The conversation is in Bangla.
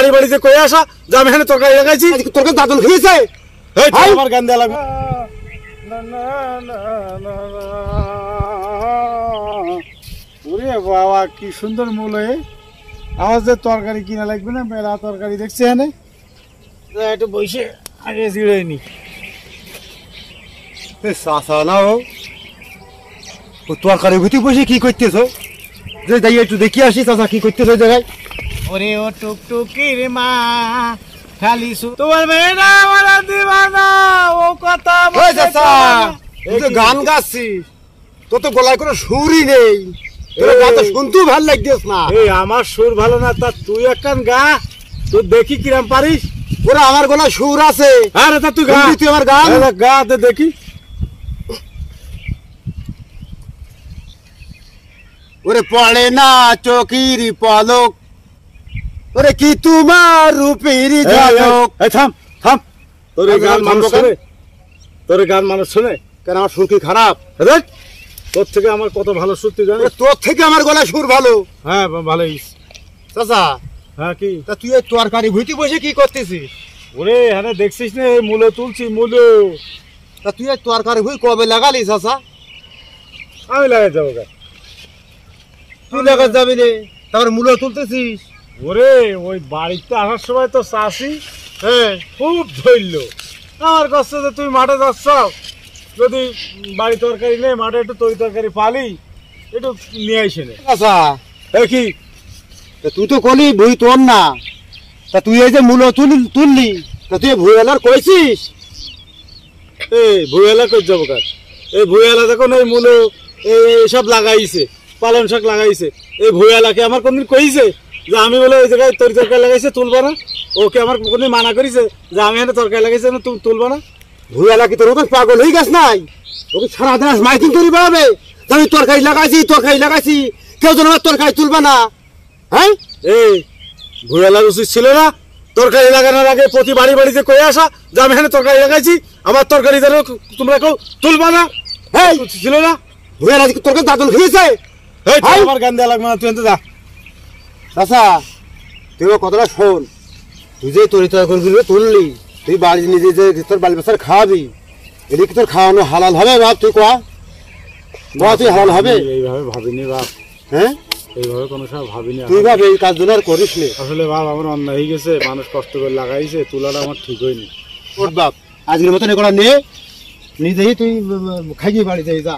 বাড়ি বাড়িতে কয়ে আসা যে আমি এখানে তরকারি লাগাইছি। তোর কাছে দাদন খেয়েছে আমার গান দেওয়া লাগবে। ওরে বাবা কি সুন্দর মূলে আমার যে তরকারি কিনা লাগবে না, মেলা তরকারি দেখছি এখানে, একটু বসে আগে জিড়ে নি। চাষা না ও তরকারি ভিতরে বসে কি করতেছ? যে যাই একটু দেখি আসি চাষা কি করতেছ জায়গায়। ওরে ও টুকটুকির মা খালি তোমার মেয়েরা আমার দিবানা ও কথা গান গাচ্ছিস, তোর তো গলায় কোনো সুরই নেই, তোর গান তো শুনতেও ভালো লাগতেছ না। এই আমার সুর ভালো না, তা তুই একখান গা, তুই দেখি কিরাম পারিস। ওরা আমার গলায় সুর আছে। আরে তা তুই গা, তুই আমার গান গা দেখি। ওরে পড়ে না চোখের পলক, ওরে কি তোমার রূপের ঝলক। থাম থাম, তোর গান মানুষ শোনে, তোর গান মানুষ শোনে কেন? আমার সুর কি খারাপ? তোর থেকে আমার কত ভালো সুর তুই জানিস? তোর থেকে আমার গলায় সুর ভালো। হ্যাঁ ভালোই। চাচা হ্যাঁ কি? তা তুই এই তরকারি ভুইতে বসে কি করতেছিস? ওরে হ্যাঁ দেখছিস না মূলো তুলছি মূলো। তা তুই এই তরকারি ভুই কবে লাগালি চাচা? আমি লাগাই যাবো গা। তুই লাগাতে যাবি রে, তারপর মূলো তুলতেছিস? ওরে ওই বাড়িতে আসার সময় তো চাষি খুব ধরল আমার কাছে যে তুই মাঠে যাচ্ছ, যদি বাড়ি তরকারি নেই মাঠে একটু তরি তরকারি পালি একটু নিয়ে আসে নে। আচ্ছা কি তুই তো কলি ভুই তোর না, তা তুই এই যে মূলো তুললি, তা তুই ভুইওয়ালার কইছিস? এই ভুইয়ালা কই যাবো কার? এই ভুইয়ালা যখন এই মূলো এইসব লাগাইছে, পালন শাক লাগাইছে, এই ভুইয়ালাকে আমার কোনদিন কইছে যে আমি বলে ওই জায়গায় তরি তরকারি লাগাইছে তুলবা না? ওকে আমার কোনদিন মানা করেছে যে আমি এখানে তরকারি লাগাইছে না তুমি তুলবা না? ভুইয়ালা কি তোর মতন পাগল হয়ে গেছ নাই? ওকে সারা দিন মাইকিং করি বেড়াবে আমি তরকারি লাগাইছি, কেউ যেন আমার তরকারি তুলবা না। হ্যাঁ এই ভুইয়ালার উচিত ছিল না তরকারি লাগানোর আগে প্রতি বাড়ি বাড়িতে কয়ে আসা যে আমি এখানে তরকারি লাগাইছি, আমার তরকারি যেন তোমরা কেউ তুলবা না? হ্যাঁ ছিল না? ভুইয়ালা তোর কাছে দাদন খেয়েছে? আমার গান দেওয়া লাগবে না, তুই যা। চাচা তুই কথাটা শোন, তুই যে তরি তরকারিগুলো তুললি, তুই বাড়ি নিজে যে তোর বাড়ি বাসার খাওয়াবি, এদিকে তোর খাওয়ানো হালাল হবে বাপ? তুই কয়া তুই হালাল হবে? এইভাবে ভাবিনি বাপ। হ্যাঁ এইভাবে কোনো সময় ভাবিনি। তুই ভাব এই কাজগুলো আর করিস নে। আসলে বাপ আমার অন্যায় হয়ে গেছে, মানুষ কষ্ট করে লাগাইছে, তোলাটা আমার ঠিক হয়নি। ওর বাপ আজকের মতন এগুলো নে, নিজেই তুই খাইয়ে বাড়িতে যা।